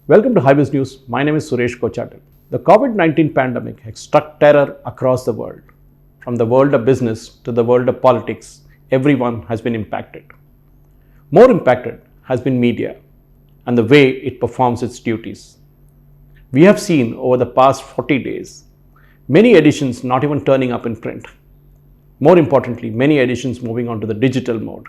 Welcome to Highways News. My name is Suresh Kochattil. The COVID-19 pandemic has struck terror across the world. From the world of business to the world of politics, everyone has been impacted. More impacted has been media and the way it performs its duties. We have seen over the past 40 days many editions not even turning up in print. More importantly, many editions moving on to the digital mode.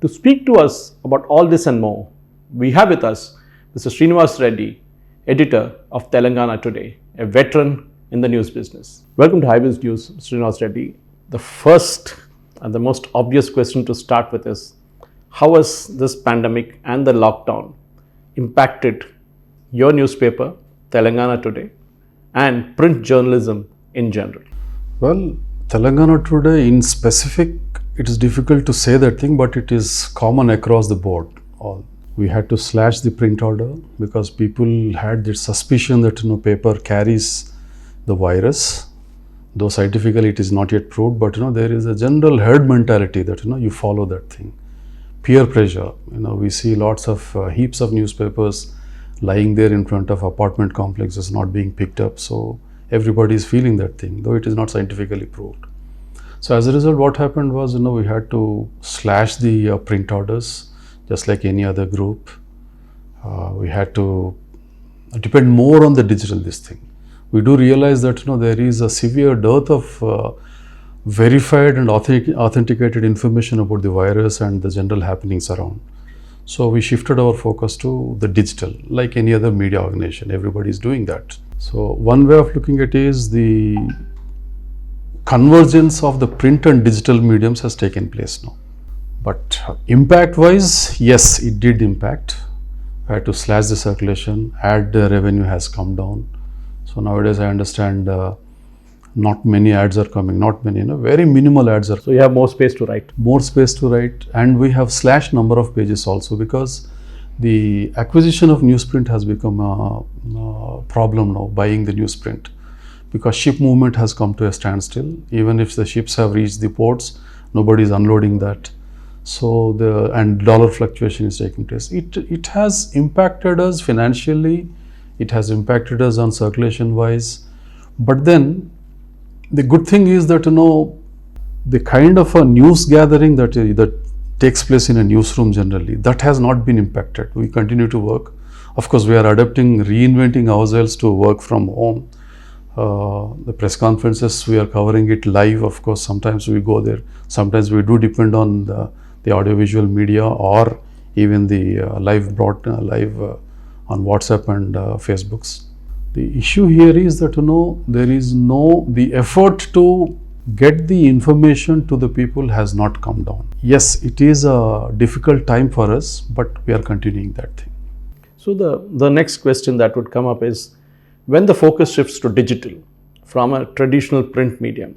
To speak to us about all this and more, we have with us Mr. Srinivas Reddy, editor of Telangana Today, a veteran in the news business. Welcome to Highways News, Srinivas Reddy. The first and the most obvious question to start with is, how has this pandemic and the lockdown impacted your newspaper, Telangana Today, and print journalism in general? Well, Telangana Today in specific, it is difficult to say that thing, but it is common across the board. We had to slash the print order because people had this suspicion that paper carries the virus. Though scientifically it is not yet proved, but there is a general herd mentality that you follow that thing. Peer pressure. We see lots of heaps of newspapers lying there in front of apartment complexes not being picked up. So everybody is feeling that thing, though it is not scientifically proved. So as a result, what happened was, we had to slash the print orders, just like any other group. We had to depend more on the digital this thing. We do realize that, there is a severe dearth of verified and authenticated information about the virus and the general happenings around. So we shifted our focus to the digital, like any other media organization. Everybody is doing that. So one way of looking at it is the convergence of the print and digital mediums has taken place now. But impact wise, yes, it did impact. I had to slash the circulation, ad revenue has come down. So nowadays I understand not many ads are coming, not many, very minimal ads are. So you have more space to write. More space to write, and we have slashed number of pages also because the acquisition of newsprint has become a problem now, buying the newsprint, because ship movement has come to a standstill. Even if the ships have reached the ports, nobody is unloading that. So and dollar fluctuation is taking place. It has impacted us financially, it has impacted us on circulation wise, but then the good thing is that the kind of a news gathering that takes place in a newsroom generally, that has not been impacted. We continue to work. Of course, we are adapting, reinventing ourselves to work from home. The press conferences, we are covering it live. Of course, sometimes we go there. Sometimes we do depend on the audiovisual media or even the live on WhatsApp and Facebooks. The issue here is that there is the effort to get the information to the people has not come down. Yes, it is a difficult time for us, but we are continuing that thing. So the next question that would come up is, when the focus shifts to digital from a traditional print medium,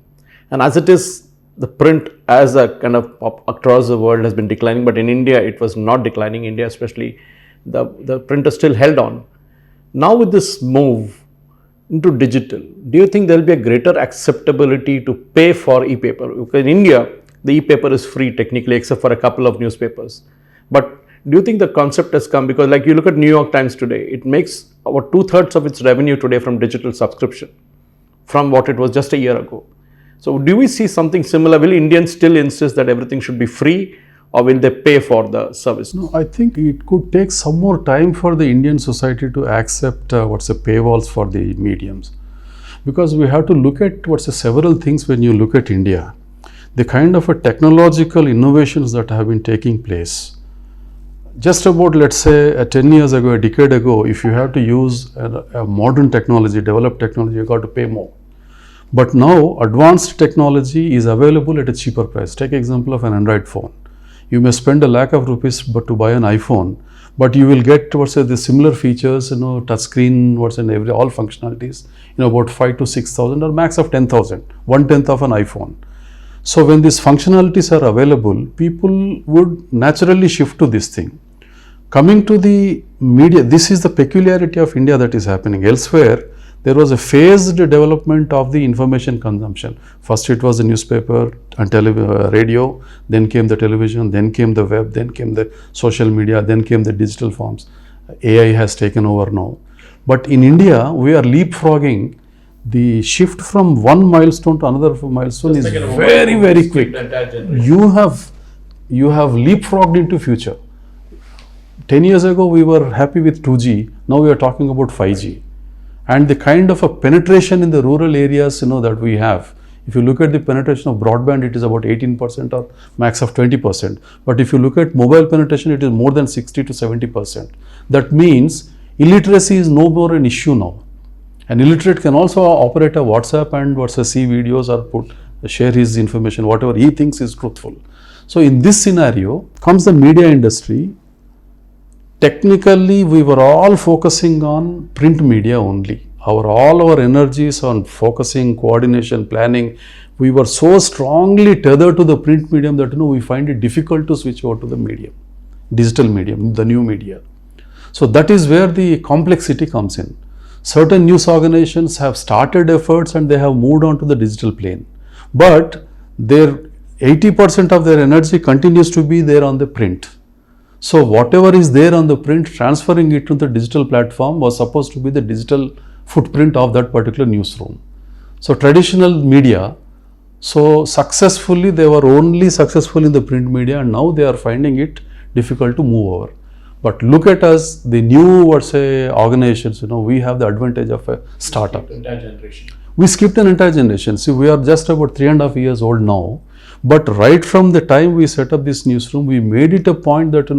and as it is, the print as a kind of across the world has been declining, but in India it was not declining. India especially, the print is still held on. Now with this move into digital, do you think there will be a greater acceptability to pay for e-paper? Because in India, the e-paper is free technically, except for a couple of newspapers. But do you think the concept has come? Because like you look at New York Times today, it makes about 2/3 of its revenue today from digital subscription, from what it was just a year ago. So do we see something similar? Will Indians still insist that everything should be free, or will they pay for the service? No, I think it could take some more time for the Indian society to accept paywalls for the mediums. Because we have to look at several things when you look at India. The kind of technological innovations that have been taking place. Just about, let's say, 10 years ago, a decade ago, if you have to use a modern technology, developed technology, you got to pay more. But now, advanced technology is available at a cheaper price. Take example of an Android phone. You may spend ₹1,00,000 but to buy an iPhone, but you will get the similar features, touch screen, and all functionalities, about 5,000 to 6,000 or max of 10,000, 1/10 of an iPhone. So when these functionalities are available, people would naturally shift to this thing. Coming to the media, this is the peculiarity of India that is happening. Elsewhere, there was a phased development of the information consumption. First it was the newspaper and radio, then came the television, then came the web, then came the social media, then came the digital forms. AI has taken over now. But in India, we are leapfrogging. The shift from one milestone to another milestone is very, very quick. You have leapfrogged into future. 10 years ago, we were happy with 2G. Now we are talking about 5G. And the kind of a penetration in the rural areas, that we have. If you look at the penetration of broadband, it is about 18% or max of 20%. But if you look at mobile penetration, it is more than 60 to 70%. That means illiteracy is no more an issue now. An illiterate can also operate a WhatsApp and see videos or share his information, whatever he thinks is truthful. So in this scenario comes the media industry. Technically, we were all focusing on print media only. All our energies on focusing, coordination, planning, we were so strongly tethered to the print medium that we find it difficult to switch over to the medium, digital medium, the new media. So that is where the complexity comes in. Certain news organizations have started efforts and they have moved on to the digital plane. But their 80% of their energy continues to be there on the print. So whatever is there on the print, transferring it to the digital platform was supposed to be the digital footprint of that particular newsroom. So traditional media, so successfully, they were only successful in the print media and now they are finding it difficult to move over. But look at us, the new, organizations, we have the advantage of a startup. We skipped an entire generation. See, we are just about 3.5 years old now. But right from the time we set up this newsroom, we made it a point that,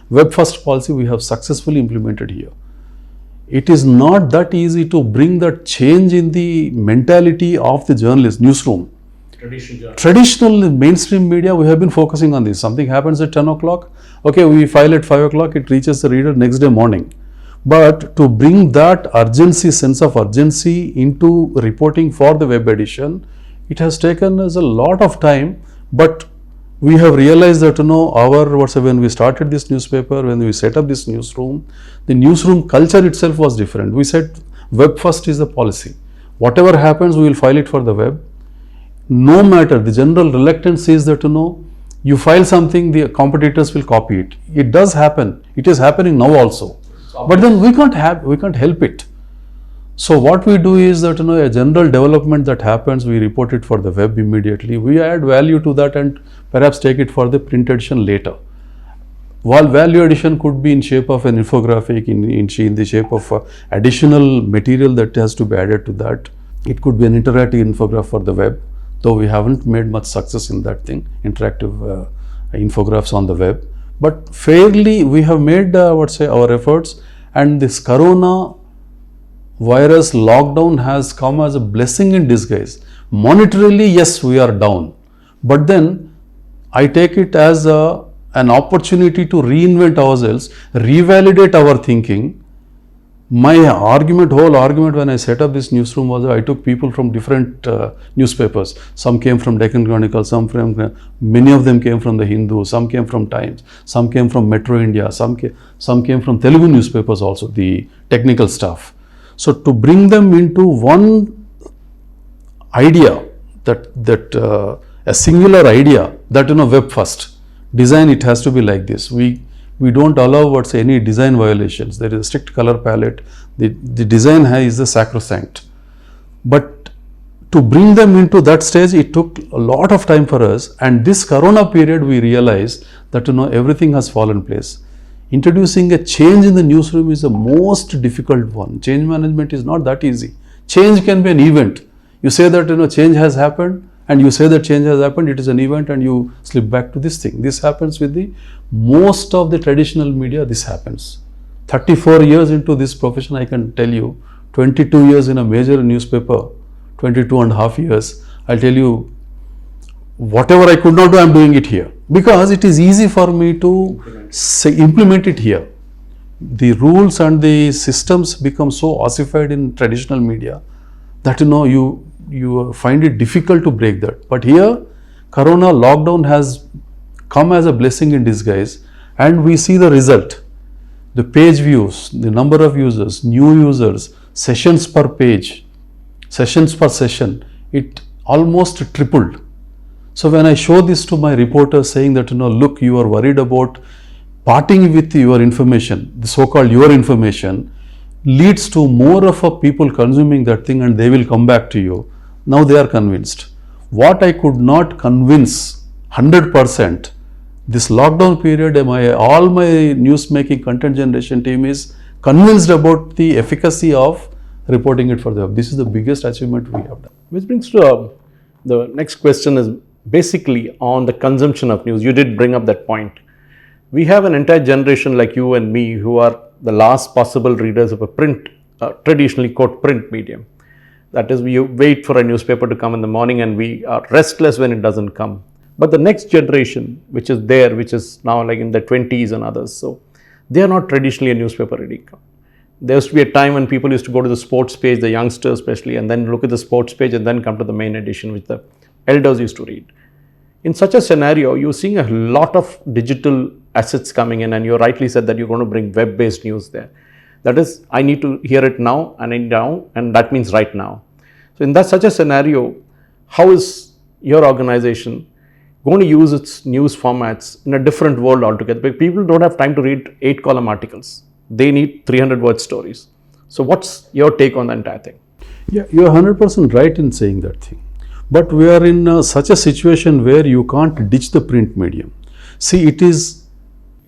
web first policy we have successfully implemented here. It is not that easy to bring that change in the mentality of the journalist, newsroom. Traditional mainstream media, we have been focusing on this. Something happens at 10 o'clock, okay, we file at 5 o'clock, it reaches the reader next day morning. But to bring that urgency, sense of urgency into reporting for the web edition, it has taken us a lot of time. But we have realized that, when we started this newspaper, when we set up this newsroom, the newsroom culture itself was different. We said web first is the policy. Whatever happens, we will file it for the web. No matter, the general reluctance is that, you file something, the competitors will copy it. It does happen. It is happening now also. But then we can't help it. So what we do is that, a general development that happens, we report it for the web immediately. We add value to that and perhaps take it for the print edition later. While value addition could be in shape of an infographic, in the shape of additional material that has to be added to that. It could be an interactive infograph for the web, though we haven't made much success in that thing, interactive infographs on the web. But fairly, we have made, our efforts, and this corona virus lockdown has come as a blessing in disguise. Monetarily, yes, we are down. But then, I take it as an opportunity to reinvent ourselves, revalidate our thinking. My whole argument when I set up this newsroom was I took people from different newspapers. Some came from Deccan Chronicle, many of them came from the Hindu, some came from Times, some came from Metro India, some came from Telugu newspapers also, the technical staff. So to bring them into one idea, that a singular idea, that web first, design it has to be like this. We don't allow any design violations. There is a strict color palette. The design is the sacrosanct. But to bring them into that stage, it took a lot of time for us. And this corona period, we realized that everything has fallen place. Introducing a change in the newsroom is the most difficult one. Change management is not that easy. Change can be an event. You say that change has happened, and you say that change has happened, it is an event, and you slip back to this thing. This happens with the most of the traditional media. This happens. 34 years into this profession, I can tell you, 22 years in a major newspaper, 22 and a half years, I'll tell you, whatever I could not do, I'm doing it here. Because it is easy for me to implement it here. The rules and the systems become so ossified in traditional media that you find it difficult to break that. But here, corona lockdown has come as a blessing in disguise, and we see the result. The page views, the number of users, new users, sessions per page, sessions per session, it almost tripled. So when I show this to my reporters saying that, look, you are worried about parting with your information, the so-called your information, leads to more of a people consuming that thing and they will come back to you. Now they are convinced. What I could not convince 100%, this lockdown period, all my news making content generation team is convinced about the efficacy of reporting it for the web. This is the biggest achievement we have done. Which brings to the next question is basically on the consumption of news. You did bring up that point. We have an entire generation like you and me who are the last possible readers of a print, traditionally quote print medium. That is, we wait for a newspaper to come in the morning and we are restless when it doesn't come. But the next generation, which is there, which is now like in the 20s and others, so they are not traditionally a newspaper reading. There used to be a time when people used to go to the sports page, the youngsters especially, and then look at the sports page and then come to the main edition, which the elders used to read. In such a scenario, you're seeing a lot of digital assets coming in, and you rightly said that you're going to bring web-based news there. That is, I need to hear it now and that means right now. So in such a scenario, how is your organization going to use its news formats in a different world altogether? Because people don't have time to read 8-column articles. They need 300-word stories. So what's your take on the entire thing? Yeah, you're 100% right in saying that thing. But we are in such a situation where you can't ditch the print medium. See, it is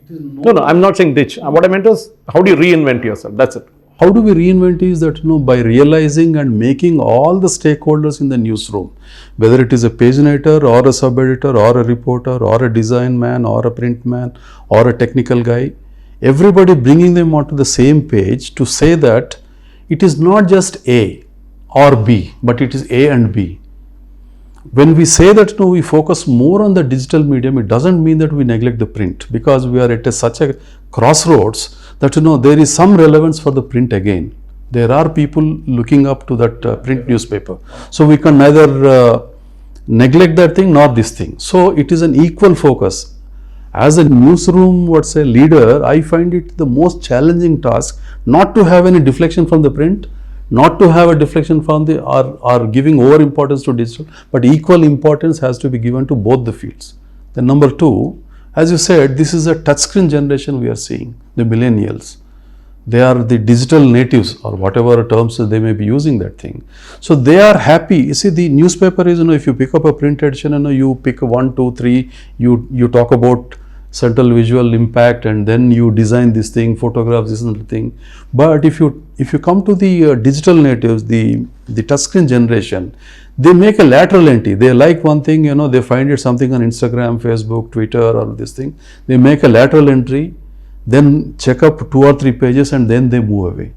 no, I'm not saying ditch. What I meant was, how do you reinvent yourself? That's it. How do we reinvent is that, by realizing and making all the stakeholders in the newsroom, whether it is a paginator or a sub-editor or a reporter or a design man or a print man or a technical guy, everybody bringing them onto the same page to say that it is not just A or B, but it is A and B. When we say that we focus more on the digital medium, it doesn't mean that we neglect the print, because we are at such a crossroads that there is some relevance for the print again. There are people looking up to that print newspaper. So we can neither neglect that thing nor this thing. So it is an equal focus. As a newsroom, leader, I find it the most challenging task not to have any deflection from the print, not to have a deflection from the or giving over importance to digital, but equal importance has to be given to both the fields. Then number two, as you said, this is a touchscreen generation we are seeing, the millennials. They are the digital natives, or whatever terms they may be using that thing. So they are happy. You see, the newspaper is, if you pick up a print edition, you pick 1, 2, 3, you talk about central visual impact, and then you design this thing, photographs, this and that thing. But if you come to the digital natives, the touchscreen generation, they make a lateral entry. They like one thing, they find it something on Instagram, Facebook, Twitter, or this thing. They make a lateral entry, then check up 2 or 3 pages, and then they move away.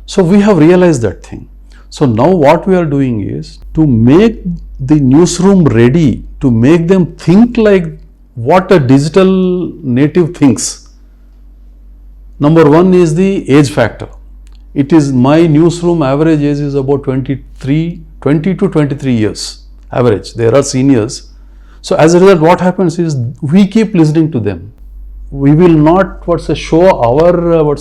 So we have realized that thing. So now what we are doing is to make the newsroom ready, to make them think like what a digital native thinks. Number one is the age factor. It is, my newsroom average age is about 20 to 23 years average. There are seniors. So as a result, what happens is we keep listening to them. We will not show our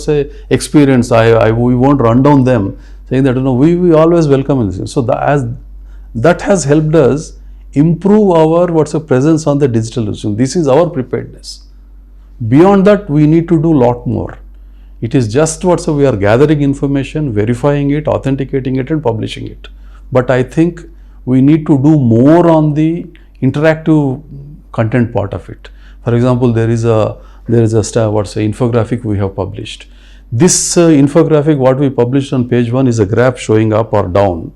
experience. We won't run down them, saying that we always welcome this. So that has helped us improve our presence on the digital newsroom. This is our preparedness. Beyond that, we need to do a lot more. It is just we are gathering information, verifying it, authenticating it, and publishing it. But I think we need to do more on the interactive content part of it. For example, there is a infographic we have published. This infographic, what we published on page 1, is a graph showing up or down,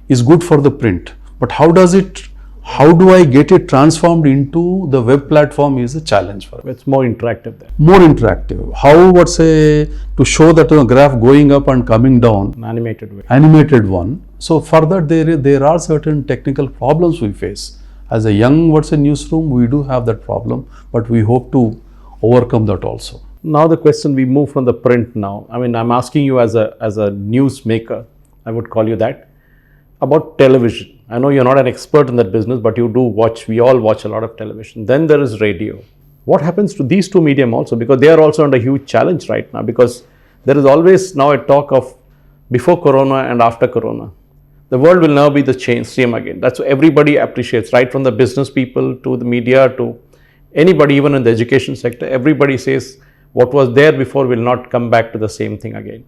is good for the print. But how do I get it transformed into the web platform is a challenge for us. It's more interactive there. More interactive. How, to show that graph going up and coming down. An animated way. Animated one. So for that, there are certain technical problems we face. As a young newsroom, we do have that problem, but we hope to overcome that also. Now the question, we move from the print now. I mean, I'm asking you as a news maker, I would call you that, about television. I know you're not an expert in that business, but you do watch, we all watch a lot of television. Then there is radio. What happens to these two medium also? Because they are also under huge challenge right now, because there is always now a talk of before Corona and after Corona. The world will now be the same again. That's what everybody appreciates, right from the business people to the media to Anybody, even in the education sector, everybody says what was there before will not come back to the same thing again.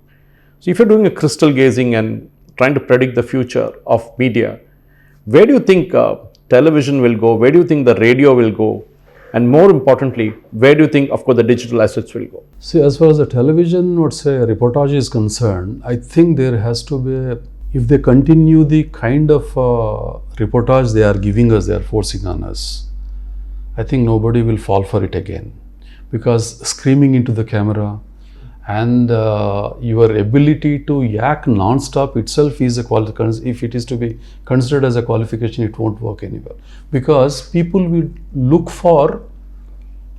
So if you're doing a crystal gazing and trying to predict the future of media, where do you think television will go? Where do you think the radio will go? And more importantly, where do you think, of course, the digital assets will go? See, as far as the television, let's say, reportage is concerned, I think there has to be, if they continue the kind of reportage they are giving us, they are forcing on us, I think nobody will fall for it again. Because screaming into the camera and your ability to yak non-stop itself is a qualification. If it is to be considered as a qualification, it won't work anywhere. Because people will look for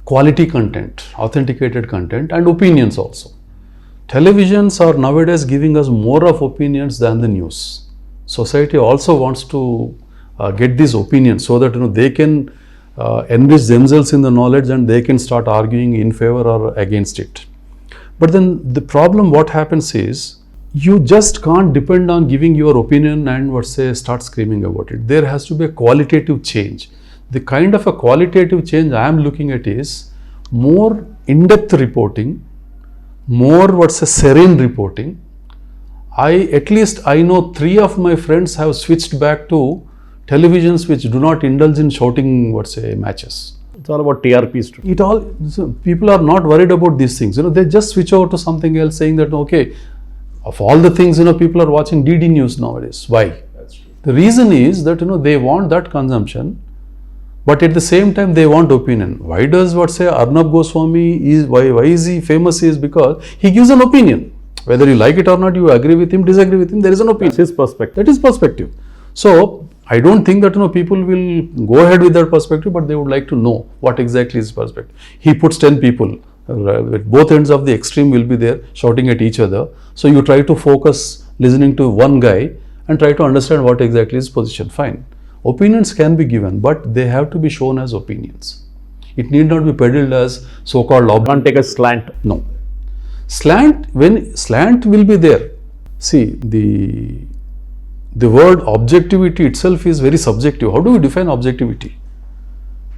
quality content, authenticated content, and opinions also. Televisions are nowadays giving us more of opinions than the news. Society also wants to get these opinions so that they can enrich themselves in the knowledge and they can start arguing in favor or against it. But then the problem what happens is, you just can't depend on giving your opinion and start screaming about it. There has to be a qualitative change. The kind of a qualitative change I am looking at is more in-depth reporting, more serene reporting. At least I know 3 of my friends have switched back to televisions which do not indulge in shouting matches. It's all about TRPs too. So people are not worried about these things. They just switch over to something else, saying that okay, of all the things people are watching DD News nowadays. Why? That's true. The reason is that they want that consumption, but at the same time they want opinion. Why does Arnab Goswami is why is he famous? Is because he gives an opinion. Whether you like it or not, you agree with him, disagree with him, there is an opinion. That's his perspective. That is perspective. So I don't think that people will go ahead with that perspective, but they would like to know what exactly is perspective. He puts 10 people, at both ends of the extreme will be there shouting at each other. So you try to focus listening to one guy and try to understand what exactly is position. Fine. Opinions can be given, but they have to be shown as opinions. It need not be peddled as so-called Can't take a slant. No. Slant will be there. See, the word objectivity itself is very subjective. How do we define objectivity?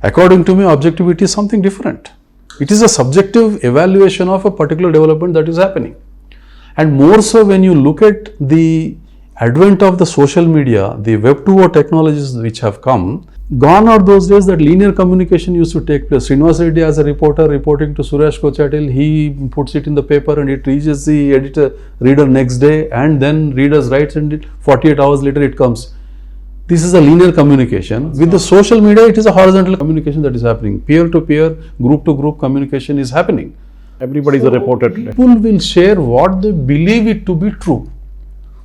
According to me, objectivity is something different. It is a subjective evaluation of a particular development that is happening. And more so when you look at the advent of the social media, the Web 2.0 technologies which have come, gone are those days that linear communication used to take place. Srinivas Reddy as a reporter reporting to Suresh Kochattil, he puts it in the paper and it reaches the reader next day, and then readers writes and 48 hours later it comes. This is a linear communication. With the social media, it is a horizontal communication that is happening. Peer-to-peer, group-to-group communication is happening. Everybody is a reporter today. People will share what they believe it to be true.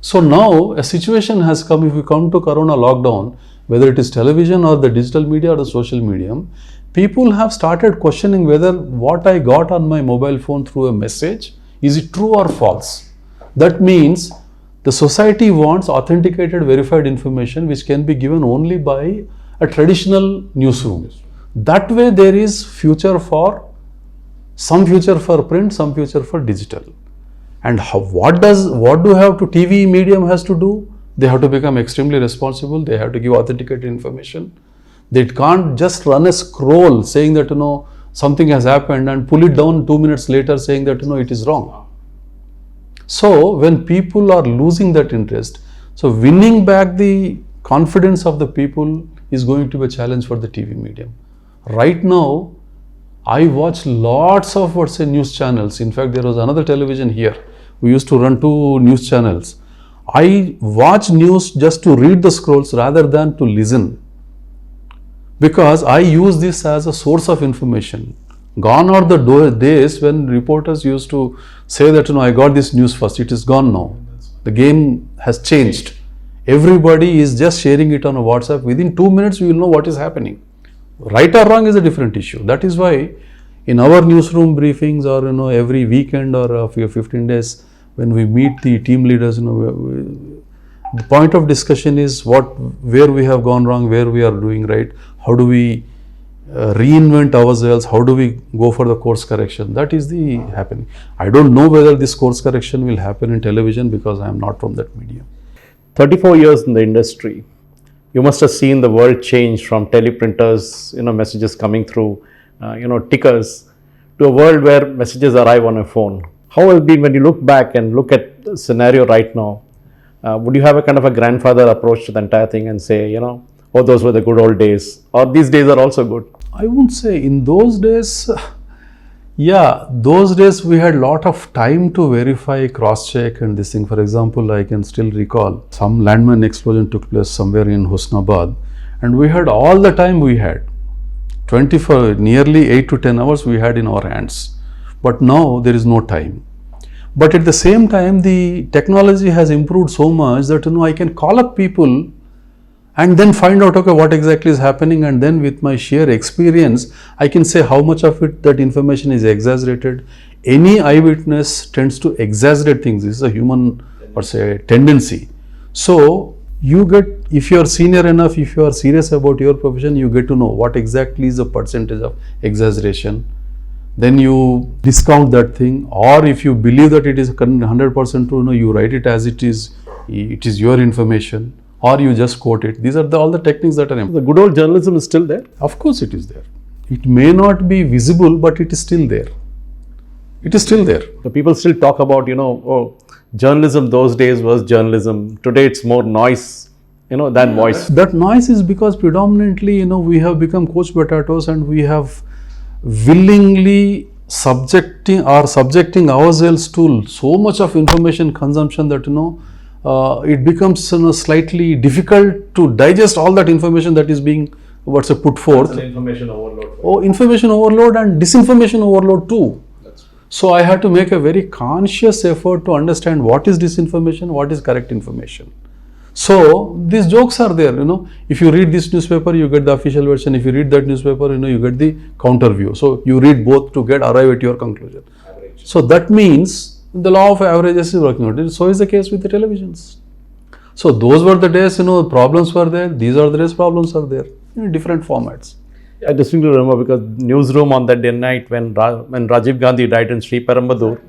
So now a situation has come, if we come to Corona lockdown, whether it is television or the digital media or the social medium, people have started questioning whether what I got on my mobile phone through a message, is it true or false? That means the society wants authenticated, verified information which can be given only by a traditional newsroom. That way there is some future for print, some future for digital. And what do TV medium has to do? They have to become extremely responsible. They have to give authenticated information. They can't just run a scroll saying that something has happened and pull it down 2 minutes later saying that it is wrong. So when people are losing that interest, so winning back the confidence of the people is going to be a challenge for the TV medium. Right now, I watch lots of news channels. In fact, there was another television here. We used to run 2 news channels. I watch news just to read the scrolls rather than to listen, because I use this as a source of information. Gone are the days when reporters used to say that I got this news first. It is gone now. The game has changed. Everybody is just sharing it on a WhatsApp. Within 2 minutes we will know what is happening. Right or wrong is a different issue. That is why in our newsroom briefings, or every weekend or a few 15 days, when we meet the team leaders, the point of discussion is where we have gone wrong, where we are doing right, how do we reinvent ourselves, how do we go for the course correction. That is the happening. I don't know whether this course correction will happen in television because I am not from that medium. 34 years in the industry, you must have seen the world change from teleprinters, messages coming through tickers to a world where messages arrive on a phone. How has been when you look back and look at the scenario right now? Would you have a kind of a grandfather approach to the entire thing and say, oh, those were the good old days, or these days are also good? I wouldn't say in those days. Yeah, those days we had a lot of time to verify, cross-check and this thing. For example, I can still recall some landmine explosion took place somewhere in Hosnabad, and we had all the time we had. 24, nearly 8 to 10 hours we had in our hands. But now there is no time. But at the same time, the technology has improved so much that I can call up people and then find out, okay, what exactly is happening, and then with my sheer experience, I can say how much of it, that information is exaggerated. Any eyewitness tends to exaggerate things. This is a human, or say, tendency. So you get, if you are senior enough, if you are serious about your profession, you get to know what exactly is the percentage of exaggeration. Then you discount that thing, or if you believe that it is 100% true, you write it as it is your information, or you just quote it. These are all the techniques that are The good old journalism is still there? Of course it is there. It may not be visible, but it is still there. It is still there. The people still talk about, journalism those days was journalism. Today it's more noise, than voice. That noise is because predominantly, we have become coach potatoes, and we have willingly subjecting ourselves to so much of information consumption that, it becomes slightly difficult to digest all that information that is being put forth. It's an information overload. Oh, information overload and disinformation overload too. So I had to make a very conscious effort to understand what is disinformation, what is correct information. So these jokes are there, if you read this newspaper, you get the official version. If you read that newspaper, you get the counter view. So you read both to arrive at your conclusion. Average. So that means the law of averages is working out. So is the case with the televisions. So those were the days, problems were there. These are the days problems are there in different formats. I distinctly remember, because newsroom on that day night when Rajiv Gandhi died in Sri Perumbudur,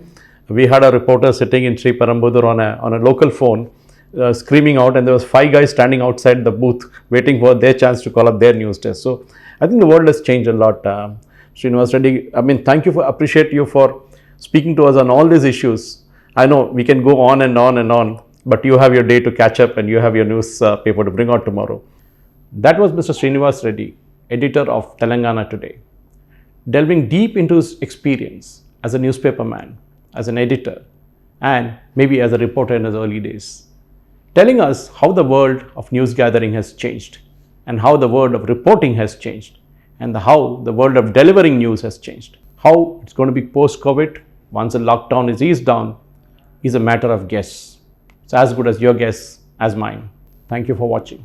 we had a reporter sitting in Sri Perumbudur on a local phone, screaming out, and there was 5 guys standing outside the booth waiting for their chance to call up their news desk. So I think the world has changed a lot. Srinivas Reddy, thank you, appreciate you for speaking to us on all these issues. I know we can go on and on and on, but you have your day to catch up, and you have your newspaper to bring out tomorrow. That was Mr. Srinivas Reddy, editor of Telangana Today, delving deep into his experience as a newspaperman, as an editor, and maybe as a reporter in his early days, telling us how the world of news gathering has changed, and how the world of reporting has changed, and how the world of delivering news has changed. How it's going to be post-COVID, once the lockdown is eased down, is a matter of guess. It's as good as your guess as mine. Thank you for watching.